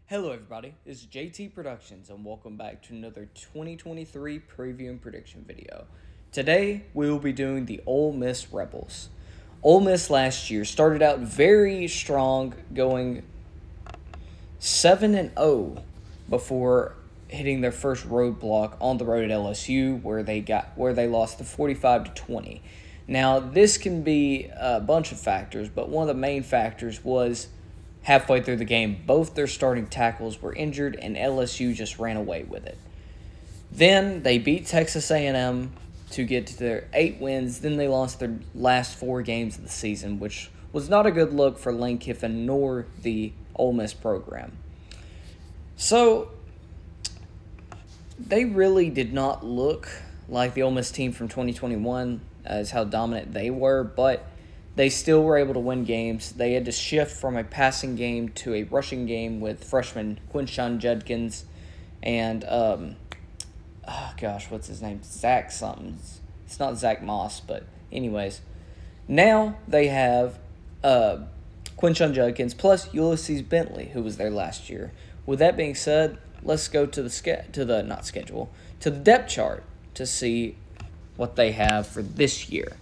Hello everybody, this is JT Productions and welcome back to another 2023 preview and prediction video. Today we will be doing the Ole Miss Rebels. Ole Miss last year started out very strong, going 7-0 before hitting their first roadblock on the road at LSU where they lost the 45-20. Now this can be a bunch of factors, but one of the main factors was halfway through the game, both their starting tackles were injured, and LSU just ran away with it. Then they beat Texas A&M to get to their 8 wins. Then they lost their last 4 games of the season, which was not a good look for Lane Kiffin nor the Ole Miss program. So they really did not look like the Ole Miss team from 2021 as how dominant they were, but they still were able to win games. They had to shift from a passing game to a rushing game with freshman Quinshon Judkins and, what's his name? Zach something. It's not Zach Moss, but anyways. Now they have Quinshon Judkins plus Ulysses Bentley, who was there last year. With that being said, let's go to the depth chart to see what they have for this year.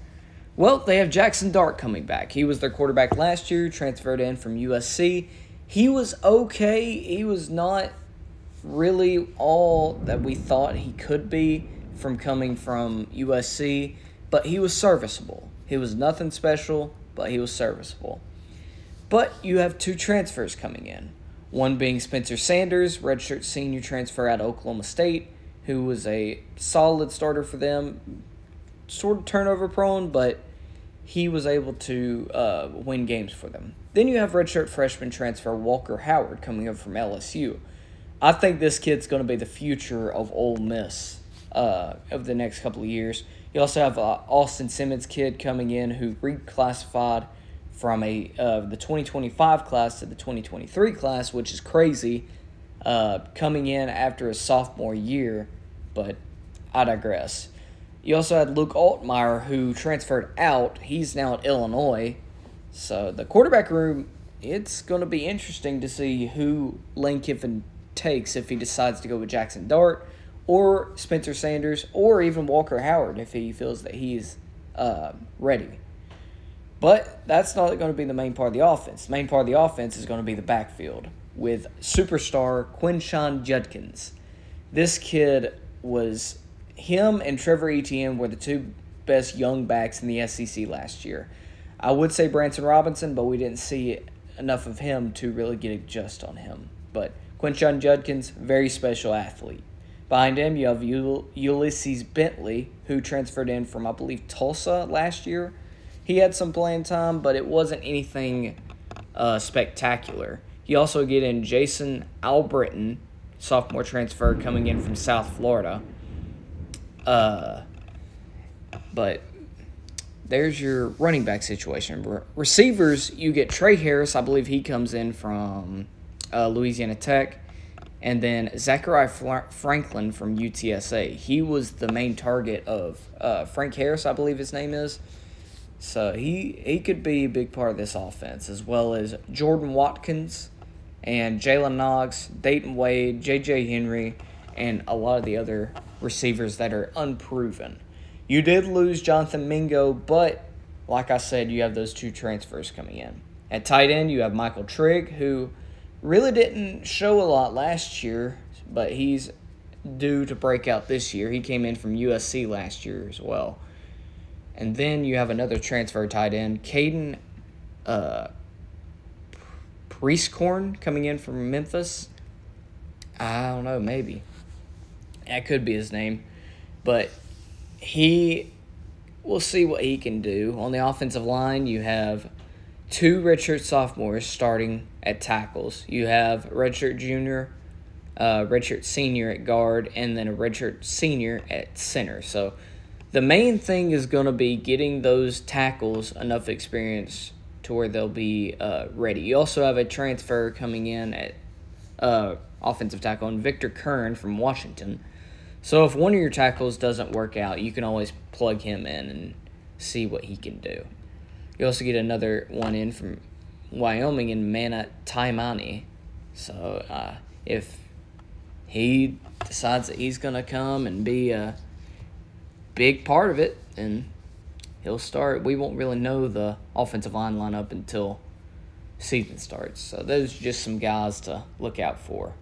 Well, they have Jackson Dart coming back. He was their quarterback last year, transferred in from USC. He was okay. He was not really all that we thought he could be from coming from USC, but he was serviceable. He was nothing special, but he was serviceable. But you have 2 transfers coming in, one being Spencer Sanders, redshirt senior transfer out of Oklahoma State, who was a solid starter for them, sort of turnover prone, but he was able to win games for them. Then you have redshirt freshman transfer Walker Howard coming up from LSU. I think this kid's going to be the future of Ole Miss of the next couple of years. You also have Austin Simmons kid coming in who reclassified from the 2025 class to the 2023 class, which is crazy, coming in after a sophomore year, but I digress. You also had Luke Altmaier, who transferred out. He's now at Illinois. So the quarterback room, it's going to be interesting to see who Lane Kiffin takes if he decides to go with Jackson Dart or Spencer Sanders or even Walker Howard if he feels that he's ready. But that's not going to be the main part of the offense. The main part of the offense is going to be the backfield with superstar Quinshon Judkins. This kid was... Him and Trevor Etienne were the 2 best young backs in the SEC last year. I would say Branson Robinson, but we didn't see enough of him to really get a just on him. But Quinshon Judkins, very special athlete. Behind him, you have Ulysses Bentley, who transferred in from, I believe, Tulsa last year. He had some playing time, but it wasn't anything spectacular. You also get in Jason Albritton, sophomore transfer coming in from South Florida. But there's your running back situation. Receivers, you get Trey Harris. I believe he comes in from Louisiana Tech. And then Zachariah Franklin from UTSA. He was the main target of Frank Harris, I believe his name is. So he could be a big part of this offense, as well as Jordan Watkins and Jalen Knox, Dayton Wade, J.J. Henry, and a lot of the other receivers that are unproven. You did lose Jonathan Mingo, but like I said, you have those 2 transfers coming in. At tight end, you have Michael Trigg, who really didn't show a lot last year, but he's due to break out this year. He came in from USC last year as well. And then you have another transfer tight end, Caden Priestcorn, coming in from Memphis. I don't know, maybe. That could be his name. But we'll see what he can do. On the offensive line, you have 2 redshirt sophomores starting at tackles. You have a redshirt junior, redshirt senior at guard, and then a redshirt senior at center. So the main thing is going to be getting those tackles enough experience to where they'll be ready. You also have a transfer coming in at offensive tackle, and Victor Kern from Washington. So if one of your tackles doesn't work out, you can always plug him in and see what he can do. You also get another one in from Wyoming and Mana Taimani. So if he decides that he's going to come and be a big part of it, then he'll start. We won't really know the offensive line lineup until season starts. So those are just some guys to look out for.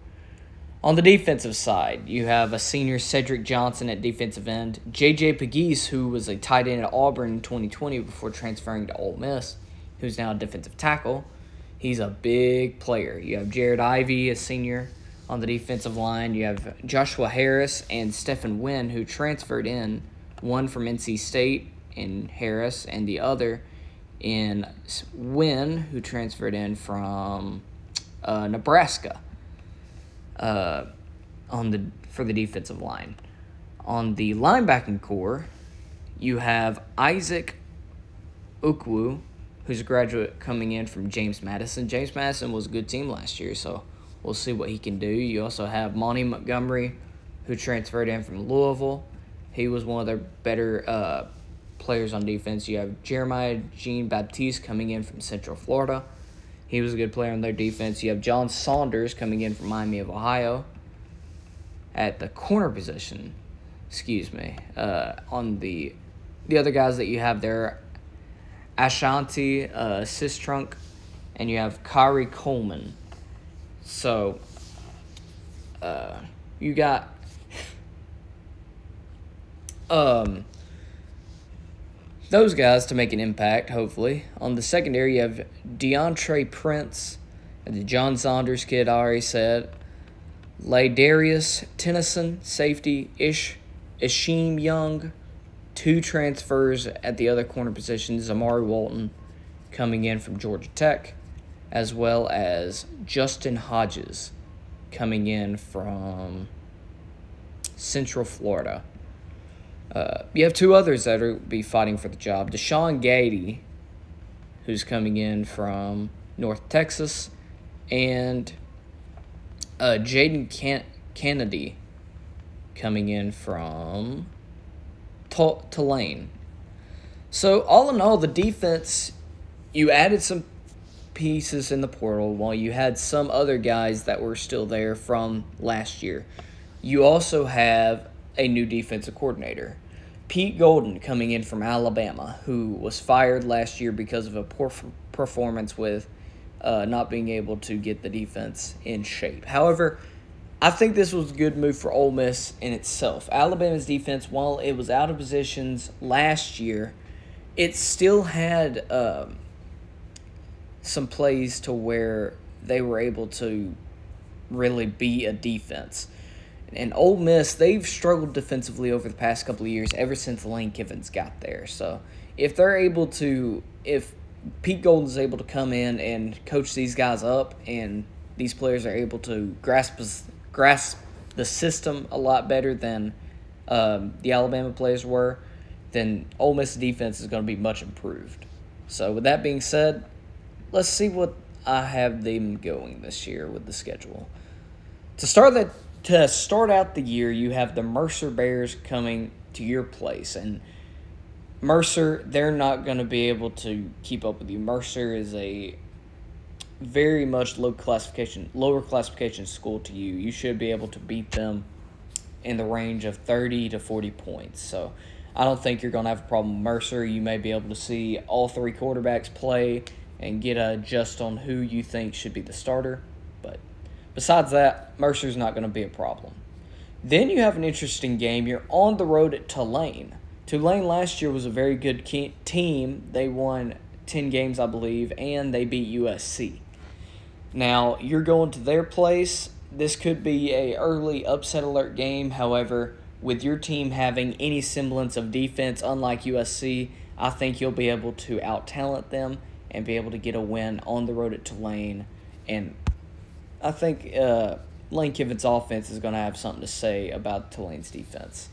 On the defensive side, you have a senior Cedric Johnson at defensive end, J.J. Pegues, who was a tight end at Auburn in 2020 before transferring to Ole Miss, who's now a defensive tackle. He's a big player. You have Jared Ivey, a senior, on the defensive line. You have Joshua Harris and Stephen Wynn, who transferred in, one from NC State in Harris, and the other in Wynn, who transferred in from Nebraska. For the defensive line. On the linebacking core, you have Isaac Ukwu, who's a graduate coming in from James Madison. James Madison was a good team last year, so we'll see what he can do. You also have Monty Montgomery, who transferred in from Louisville. He was one of their better players on defense. You have Jeremiah Jean-Baptiste coming in from Central Florida. He was a good player on their defense. You have John Saunders coming in from Miami of Ohio at the corner position. On the other guys that you have there, Ashanti Sistrunk, and you have Kari Coleman. So you got those guys to make an impact, hopefully. On the secondary, you have DeAndre Prince, the John Saunders kid I already said, Ladarius Tennyson, safety, Isheem Young, two transfers at the other corner positions, Amari Walton coming in from Georgia Tech, as well as Justin Hodges coming in from Central Florida. You have two others that will be fighting for the job. Deshaun Gady, who's coming in from North Texas, and Jaden Kennedy coming in from Tulane. So all in all, the defense, you added some pieces in the portal while you had some other guys that were still there from last year. You also have a new defensive coordinator, Pete Golden, coming in from Alabama, who was fired last year because of a poor performance with not being able to get the defense in shape. However, I think this was a good move for Ole Miss in itself. Alabama's defense, while it was out of positions last year, it still had some plays to where they were able to really be a defense. And Ole Miss, they've struggled defensively over the past couple of years ever since Lane Kiffin's got there. So if Pete Golden's able to come in and coach these guys up and these players are able to grasp the system a lot better than the Alabama players were, then Ole Miss defense is going to be much improved. So with that being said, let's see what I have them going this year with the schedule. To start out the year, you have the Mercer Bears coming to your place. And Mercer, they're not going to be able to keep up with you. Mercer is a very much lower classification school to you. You should be able to beat them in the range of 30 to 40 points. So I don't think you're going to have a problem with Mercer. You may be able to see all three quarterbacks play and get a just on who you think should be the starter. But besides that, Mercer's not going to be a problem. Then you have an interesting game. You're on the road at Tulane. Tulane last year was a very good team. They won 10 games, I believe, and they beat USC. Now, you're going to their place. This could be a early upset alert game. However, with your team having any semblance of defense, unlike USC, I think you'll be able to out-talent them and be able to get a win on the road at Tulane. And I think Lane Kiffin's offense is going to have something to say about Tulane's defense.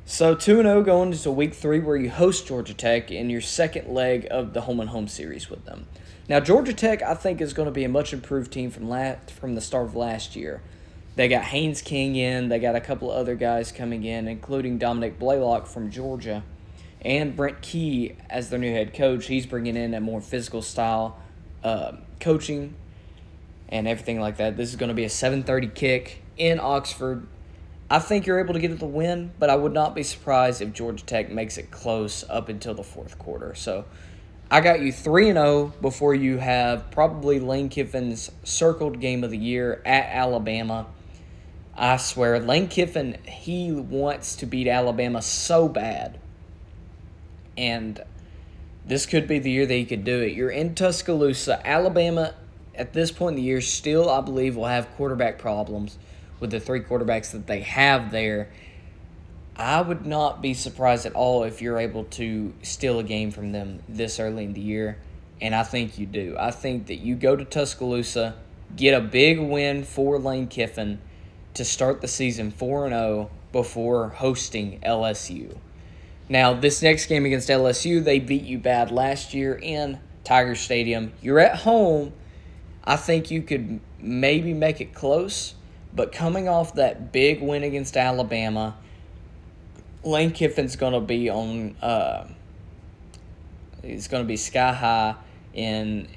So 2-0 going into week 3 where you host Georgia Tech in your second leg of the home-and-home series with them. Now, Georgia Tech, I think, is going to be a much improved team from the start of last year. They got Haynes King in. They got a couple of other guys coming in, including Dominic Blaylock from Georgia, and Brent Key as their new head coach. He's bringing in a more physical style coaching. and everything like that. This is going to be a 7:30 kick in Oxford. I think you're able to get the win, but I would not be surprised if Georgia Tech makes it close up until the fourth quarter. So I got you 3-0 before you have probably Lane Kiffin's circled game of the year at Alabama. I swear, Lane Kiffin, he wants to beat Alabama so bad. And this could be the year that he could do it. You're in Tuscaloosa. Alabama, at this point in the year, still, I believe, will have quarterback problems with the 3 quarterbacks that they have there. I would not be surprised at all if you're able to steal a game from them this early in the year, and I think you do. I think that you go to Tuscaloosa, get a big win for Lane Kiffin to start the season 4-0 before hosting LSU. Now, this next game against LSU, they beat you bad last year in Tiger Stadium. You're at home. I think you could maybe make it close, but coming off that big win against Alabama, Lane Kiffin's going to be on he's going to be sky high in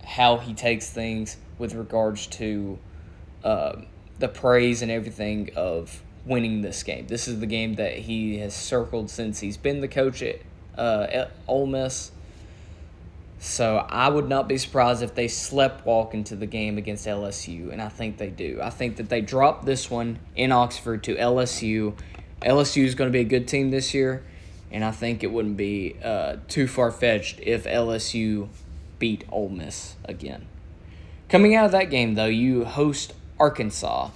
how he takes things with regards to the praise and everything of winning this game. This is the game that he has circled since he's been the coach at Ole Miss. So I would not be surprised if they sleptwalk into the game against LSU, and I think they do. I think that they drop this one in Oxford to LSU. LSU is going to be a good team this year, and I think it wouldn't be too far-fetched if LSU beat Ole Miss again. Coming out of that game, though, you host Arkansas.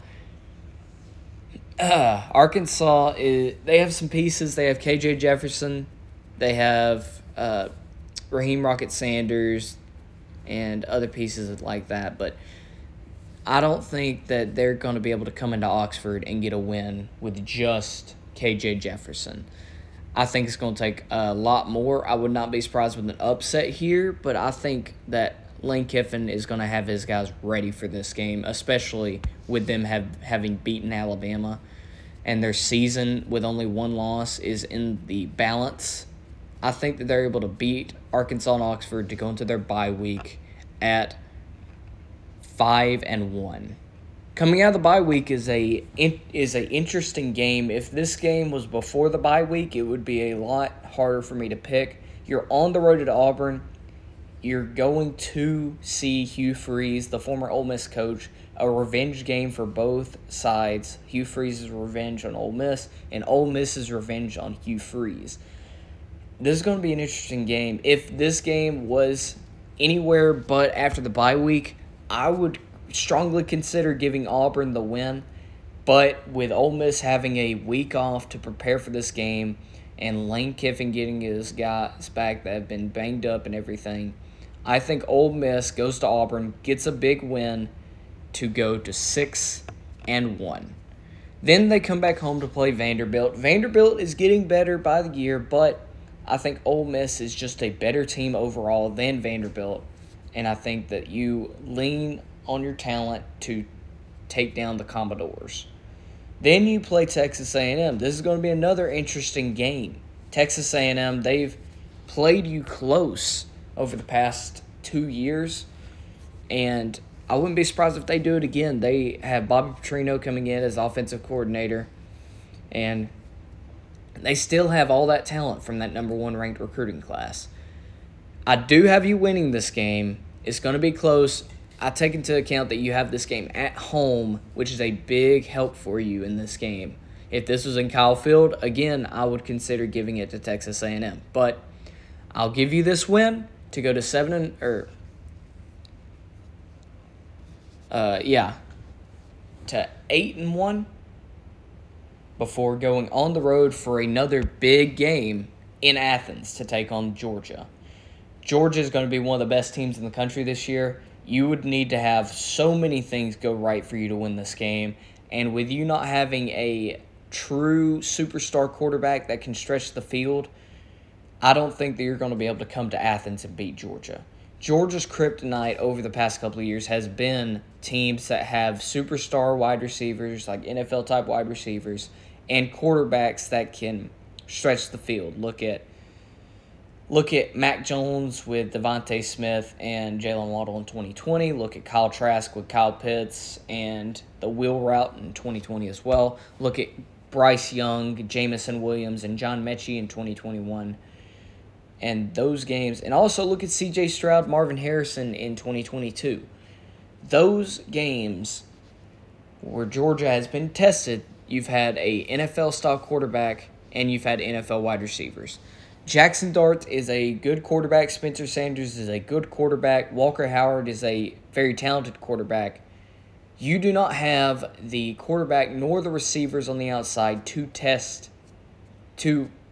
Arkansas, they have some pieces. They have KJ Jefferson. They have Raheem Rocket Sanders and other pieces like that. But I don't think that they're going to be able to come into Oxford and get a win with just KJ Jefferson. I think it's going to take a lot more. I would not be surprised with an upset here, but I think that Lane Kiffin is going to have his guys ready for this game, especially with them having beaten Alabama. And their season with only 1 loss is in the balance. I think that they're able to beat Arkansas and Oxford to go into their bye week at 5-1. Coming out of the bye week is a interesting game. If this game was before the bye week, it would be a lot harder for me to pick. You're on the road at Auburn. You're going to see Hugh Freeze, the former Ole Miss coach, a revenge game for both sides. Hugh Freeze's revenge on Ole Miss and Ole Miss's revenge on Hugh Freeze. This is going to be an interesting game. If this game was anywhere but after the bye week, I would strongly consider giving Auburn the win. But with Ole Miss having a week off to prepare for this game and Lane Kiffin getting his guys back that have been banged up and everything, I think Ole Miss goes to Auburn, gets a big win to go to 6-1. Then they come back home to play Vanderbilt. Vanderbilt is getting better by the year, but I think Ole Miss is just a better team overall than Vanderbilt, and I think that you lean on your talent to take down the Commodores. Then you play Texas A&M. This is going to be another interesting game. Texas A&M, they've played you close over the past 2 years, and I wouldn't be surprised if they do it again. They have Bobby Petrino coming in as offensive coordinator, and they still have all that talent from that number 1 ranked recruiting class. I do have you winning this game. It's going to be close. I take into account that you have this game at home, which is a big help for you in this game. If this was in Kyle Field, again, I would consider giving it to Texas A&M. But I'll give you this win to go to 8-1 before going on the road for another big game in Athens to take on Georgia. Georgia is going to be one of the best teams in the country this year. You would need to have so many things go right for you to win this game. And with you not having a true superstar quarterback that can stretch the field, I don't think that you're going to be able to come to Athens and beat Georgia. Georgia's kryptonite over the past couple of years has been teams that have superstar wide receivers, like NFL-type wide receivers, and quarterbacks that can stretch the field. Look at Look at Mac Jones with Devontae Smith and Jalen Waddle in 2020. Look at Kyle Trask with Kyle Pitts and the wheel route in 2020 as well. Look at Bryce Young, Jamison Williams, and John Mechie in 2021. And those games. And also look at C.J. Stroud, Marvin Harrison in 2022. Those games where Georgia has been tested, you've had a NFL-style quarterback and you've had NFL wide receivers. Jackson Dart is a good quarterback. Spencer Sanders is a good quarterback. Walker Howard is a very talented quarterback. You do not have the quarterback nor the receivers on the outside to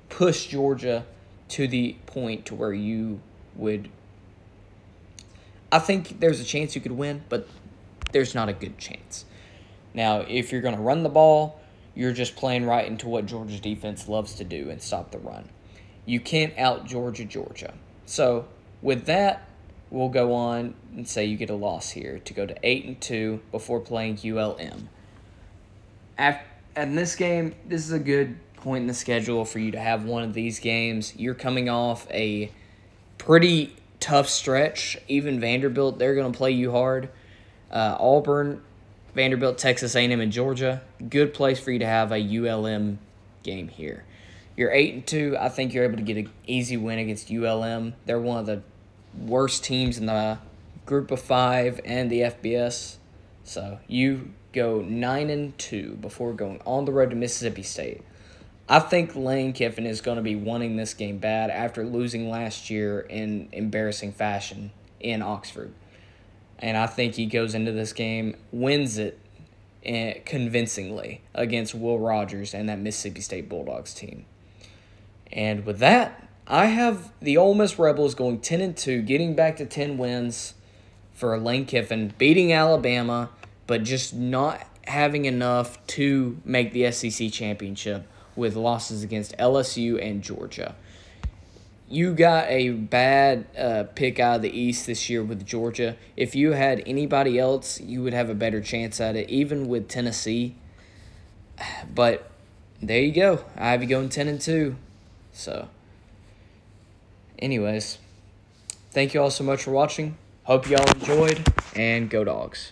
push Georgia to the point to where you would. I think there's a chance you could win, but there's not a good chance. Now, if you're going to run the ball, you're just playing right into what Georgia's defense loves to do and stop the run. You can't out Georgia. So, with that, we'll go on and say you get a loss here to go to 8-2 before playing ULM. In this game, this is a good point in the schedule for you to have one of these games. You're coming off a pretty tough stretch. Even Vanderbilt, they're going to play you hard. Auburn, Vanderbilt, Texas A&M, and Georgia, good place for you to have a ULM game here. You're 8-2. I think you're able to get an easy win against ULM. They're one of the worst teams in the Group of 5 and the FBS. So you go 9-2 before going on the road to Mississippi State. I think Lane Kiffin is going to be wanting this game bad after losing last year in embarrassing fashion in Oxford. And I think he goes into this game, wins it convincingly against Will Rogers and that Mississippi State Bulldogs team. And with that, I have the Ole Miss Rebels going 10-2, getting back to 10 wins for Lane Kiffin, beating Alabama, but just not having enough to make the SEC championship with losses against LSU and Georgia. You got a bad pick out of the East this year with Georgia. If you had anybody else, you would have a better chance at it, even with Tennessee. But there you go. I have you going 10-2. So, anyways, thank you all so much for watching. Hope you all enjoyed, and Go Dogs.